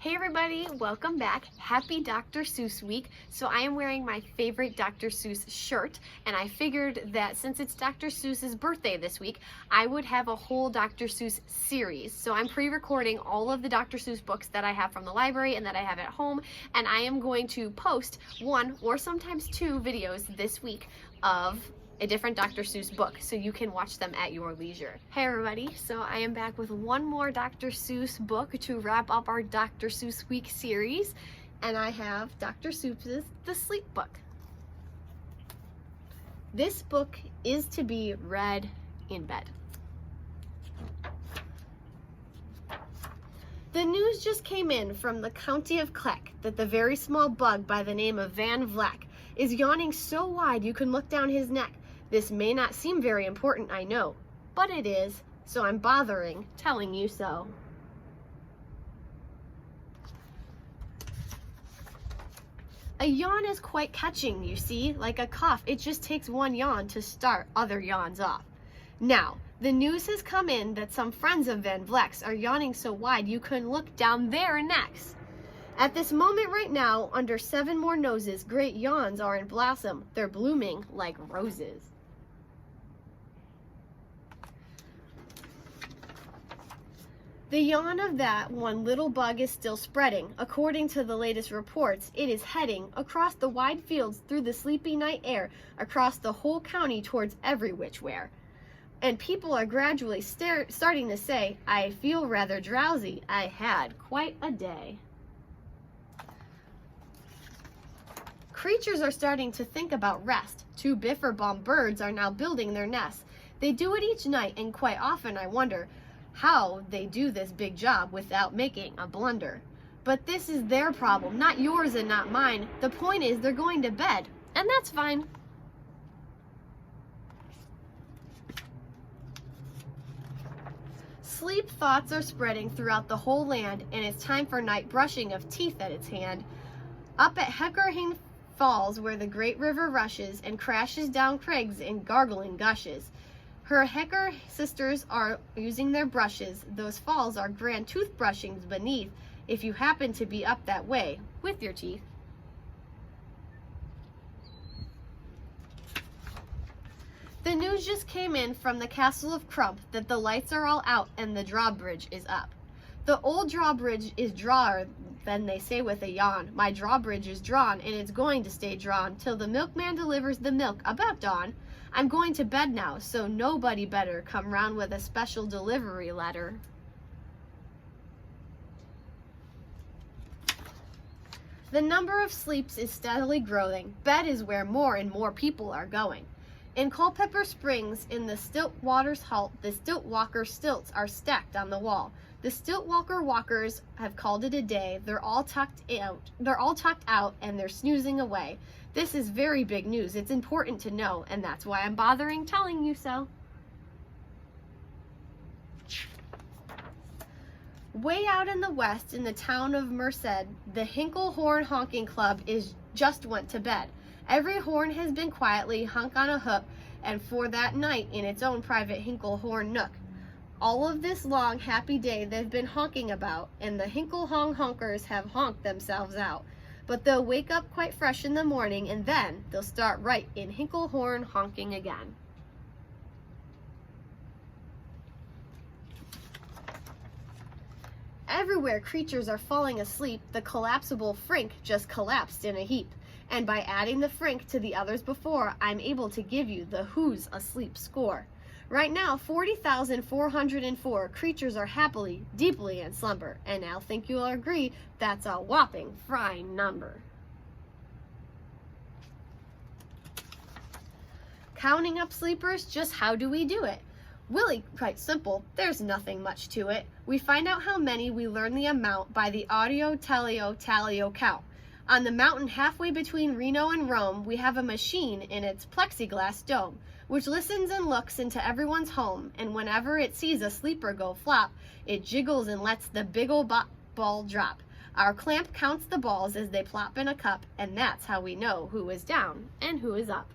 Hey everybody, welcome back. Happy Dr. Seuss week. So I am wearing my favorite Dr. Seuss shirt, and I figured that since it's Dr. Seuss's birthday this week, I would have a whole Dr. Seuss series. So I'm pre-recording all of the Dr. Seuss books that I have from the library and that I have at home, and I am going to post one or sometimes two videos this week of a different Dr. Seuss book, so you can watch them at your leisure. Hey everybody, so I am back with one more Dr. Seuss book to wrap up our Dr. Seuss week series, and I have Dr. Seuss's The Sleep Book. This book is to be read in bed. The news just came in from the county of Kleck that the very small bug by the name of Van Vleck is yawning so wide you can look down his neck. This may not seem very important, I know, but it is, so I'm bothering telling you so. A yawn is quite catching, you see, like a cough. It just takes one yawn to start other yawns off. Now, the news has come in that some friends of Van Vleck's are yawning so wide you can look down their necks. At this moment right now, under 7 more noses, great yawns are in blossom. They're blooming like roses. The yawn of that one little bug is still spreading. According to the latest reports, it is heading across the wide fields through the sleepy night air, across the whole county towards every which where. And people are gradually starting to say, I feel rather drowsy. I had quite a day. Creatures are starting to think about rest. 2 Bifferbaum birds are now building their nests. They do it each night, and quite often I wonder how they do this big job without making a blunder. But this is their problem, not yours and not mine. The point is they're going to bed, and that's fine. Sleep thoughts are spreading throughout the whole land, and it's time for night brushing of teeth at its hand. Up at Heckerhing Falls, where the great river rushes and crashes down crags in gargling gushes, her Hecker sisters are using their brushes. Those falls are grand toothbrushings beneath, if you happen to be up that way with your teeth. The news just came in from the castle of Crump that the lights are all out and the drawbridge is up. The old drawbridge is drawer than they say with a yawn. My drawbridge is drawn, and it's going to stay drawn till the milkman delivers the milk about dawn. I'm going to bed now, so nobody better come round with a special delivery letter. The number of sleeps is steadily growing. Bed is where more and more people are going. In Culpeper Springs, in the Stiltwaters Halt, the Stiltwalker stilts are stacked on the wall. The Stiltwalker walkers have called it a day. They're all tucked out and they're snoozing away. This is very big news. It's important to know, and that's why I'm bothering telling you so. Way out in the west, in the town of Merced, the Hinkle Horn Honking Club just went to bed. Every horn has been quietly hunk on a hook, and for that night in its own private Hinkle Horn nook. All of this long, happy day they've been honking about, and the Hinkle Hong honkers have honked themselves out. But they'll wake up quite fresh in the morning, and then they'll start right in Hinkle Horn honking again. Everywhere creatures are falling asleep, the collapsible Frink just collapsed in a heap. And by adding the Frink to the others before, I'm able to give you the Who's Asleep score. Right now, 40,404 creatures are happily, deeply in slumber, and I'll think you'll agree that's a whopping fine number. Counting up sleepers, just how do we do it? Really quite simple, there's nothing much to it. We find out how many, we learn the amount by the audio-teleo-talio count. On the mountain halfway between Reno and Rome, we have a machine in its plexiglass dome, which listens and looks into everyone's home, and whenever it sees a sleeper go flop, it jiggles and lets the big old ball drop. Our clamp counts the balls as they plop in a cup, and that's how we know who is down and who is up.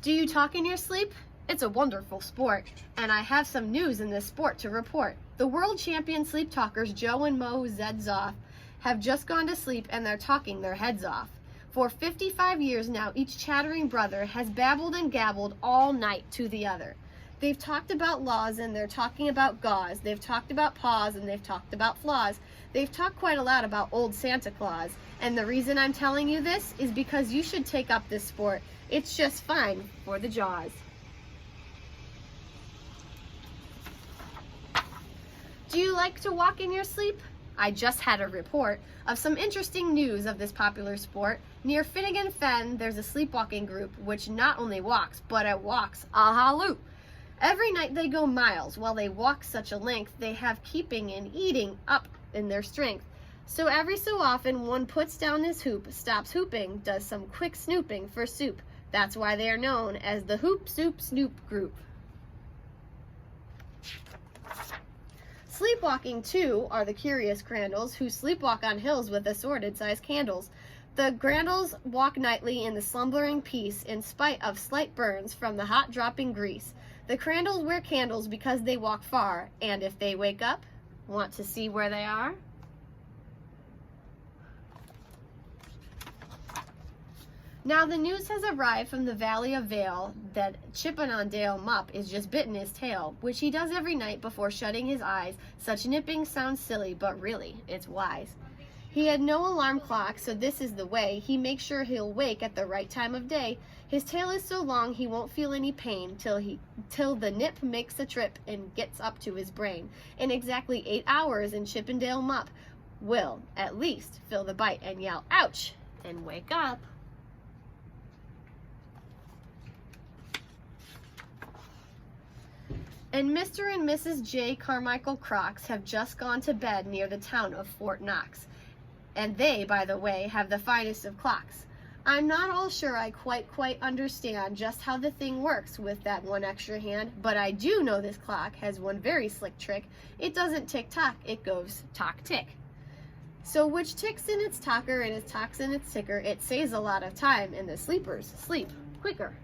Do you talk in your sleep? It's a wonderful sport, and I have some news in this sport to report. The world champion sleep talkers Joe and Mo Zedzoff have just gone to sleep, and they're talking their heads off. For 55 years now, each chattering brother has babbled and gabbled all night to the other. They've talked about laws, and they're talking about gauze. They've talked about paws, and they've talked about flaws. They've talked quite a lot about old Santa Claus. And the reason I'm telling you this is because you should take up this sport. It's just fine for the jaws. Do you like to walk in your sleep? I just had a report of some interesting news of this popular sport. Near Finnegan Fen, there's a sleepwalking group which not only walks, but it walks a halloo. Every night they go miles. While they walk such a length, they have keeping and eating up in their strength. So every so often, one puts down his hoop, stops hooping, does some quick snooping for soup. That's why they are known as the Hoop Soup Snoop Group. Sleepwalking, too, are the curious Crandalls, who sleepwalk on hills with assorted-sized candles. The Grandals walk nightly in the slumbering peace, in spite of slight burns from the hot dropping grease. The Crandalls wear candles because they walk far, and if they wake up, want to see where they are? Now the news has arrived from the Valley of Vale that Chippendale Mupp is just bitten his tail, which he does every night before shutting his eyes. Such nipping sounds silly, but really, it's wise. He had no alarm clock, so this is the way. He makes sure he'll wake at the right time of day. His tail is so long he won't feel any pain till the nip makes a trip and gets up to his brain. In exactly 8 hours, and Chippendale Mupp will, at least, feel the bite and yell, "Ouch!" and wake up. And Mr. and Mrs. J. Carmichael Crocs have just gone to bed near the town of Fort Knox. And they, by the way, have the finest of clocks. I'm not all sure I quite understand just how the thing works with that one extra hand, but I do know this clock has one very slick trick. It doesn't tick-tock, it goes tock-tick. So which ticks in its talker and it tocks in its ticker, it saves a lot of time, and the sleepers sleep quicker.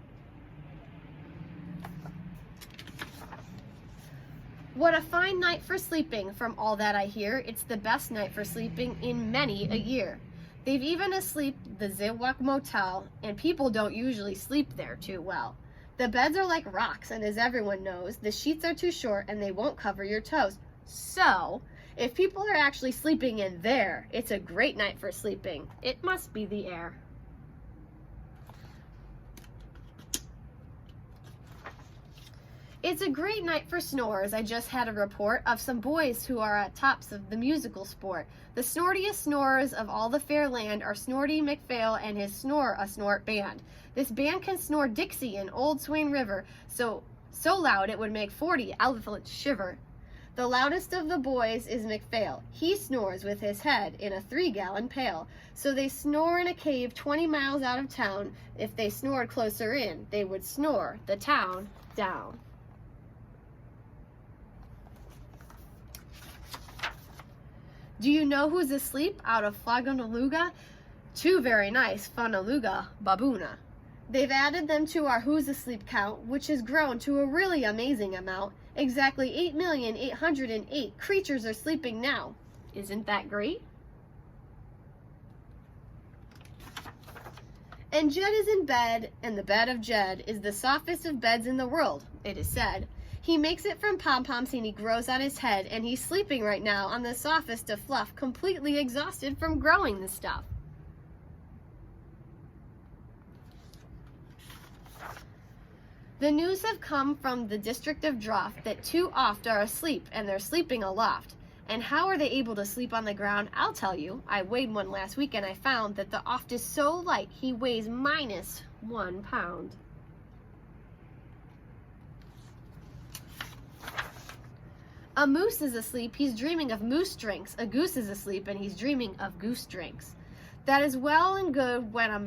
What a fine night for sleeping, from all that I hear. It's the best night for sleeping in many a year. They've even asleep the Zewak Motel, and people don't usually sleep there too well. The beds are like rocks, and as everyone knows, the sheets are too short and they won't cover your toes. So, if people are actually sleeping in there, it's a great night for sleeping. It must be the air. It's a great night for snores. I just had a report of some boys who are at tops of the musical sport. The snortiest snorers of all the fair land are Snorty McPhail and his Snore a Snort band. This band can snore Dixie in Old Swain River, so loud it would make 40 elephants shiver. The loudest of the boys is McPhail. He snores with his head in a 3-gallon pail. So they snore in a cave 20 miles out of town. If they snored closer in, they would snore the town down. Do you know who's asleep out of Flaganaluga? 2 very nice, Funaluga Baboona. They've added them to our Who's Asleep count, which has grown to a really amazing amount. Exactly 8,808 creatures are sleeping now. Isn't that great? And Jed is in bed, and the bed of Jed is the softest of beds in the world, it is said. He makes it from pom-poms and he grows on his head, and he's sleeping right now on the softest of fluff, completely exhausted from growing the stuff. The news have come from the district of Droft that 2 oft are asleep, and they're sleeping aloft. And how are they able to sleep on the ground? I'll tell you. I weighed one last week and I found that the oft is so light he weighs -1 pound. A moose is asleep, he's dreaming of moose drinks. A goose is asleep and he's dreaming of goose drinks. That is well and good when a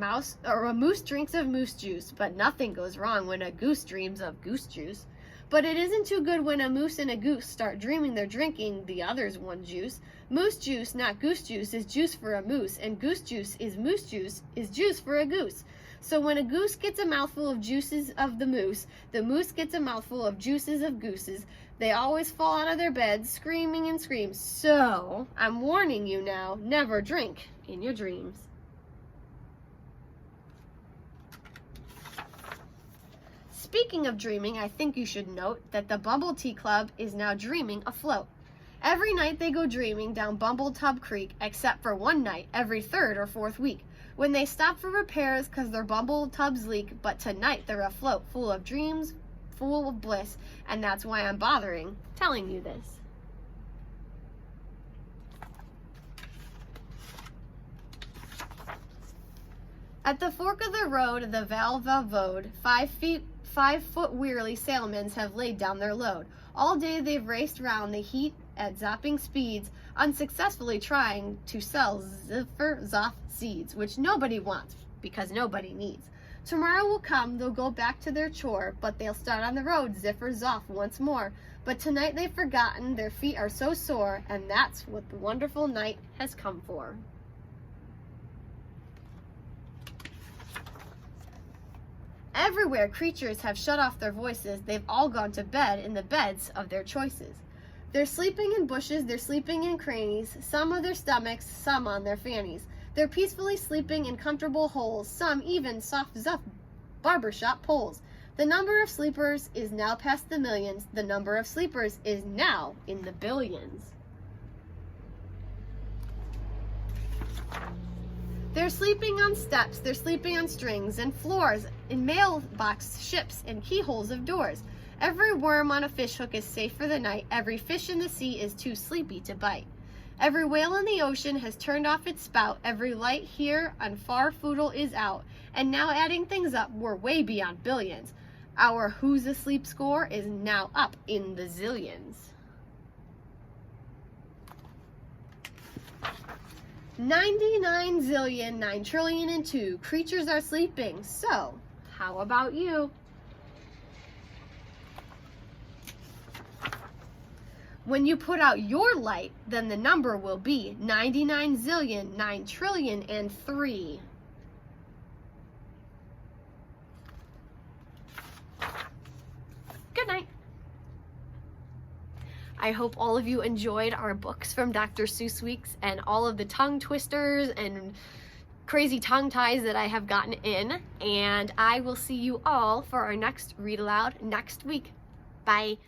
moose drinks of moose juice, but nothing goes wrong when a goose dreams of goose juice. But it isn't too good when a moose and a goose start dreaming they're drinking the other's one juice. Moose juice, not goose juice, is juice for a moose, and goose juice is juice for a goose. So when a goose gets a mouthful of juices of the moose gets a mouthful of juices of gooses. They always fall out of their beds screaming and scream. So I'm warning you now, never drink in your dreams. Speaking of dreaming, I think you should note that the Bumble Tea Club is now dreaming afloat. Every night they go dreaming down Bumble Tub Creek, except for one night every third or fourth week, when they stop for repairs because their Bumble tubs leak, but tonight they're afloat, full of dreams, full of bliss, and that's why I'm bothering telling you this. At the fork of the road, the Valvavode, 5 foot wearily sailmen have laid down their load. All day they've raced round the heat at zapping speeds, unsuccessfully trying to sell Ziffer Zoff seeds, which nobody wants because nobody needs. Tomorrow will come, they'll go back to their chore, but they'll start on the road, Ziffer Zoff once more. But tonight they've forgotten, their feet are so sore, and that's what the wonderful night has come for. Everywhere creatures have shut off their voices, they've all gone to bed in the beds of their choices. They're sleeping in bushes, they're sleeping in crannies, some on their stomachs, some on their fannies. They're peacefully sleeping in comfortable holes, some even soft zuff barbershop poles. The number of sleepers is now past the millions, the number of sleepers is now in the billions. They're sleeping on steps, they're sleeping on strings and floors, in mailbox ships and keyholes of doors. Every worm on a fish hook is safe for the night, every fish in the sea is too sleepy to bite. Every whale in the ocean has turned off its spout, every light here on far Foodle is out, and now adding things up, we're way beyond billions. Our who's asleep score is now up in the zillions. 99 zillion, 9 trillion and 2 creatures are sleeping, so how about you? When you put out your light, then the number will be 99 zillion, 9 trillion and 3. Good night. I hope all of you enjoyed our books from Dr. Seuss Weeks and all of the tongue twisters and crazy tongue ties that I have gotten in. And I will see you all for our next Read Aloud next week. Bye.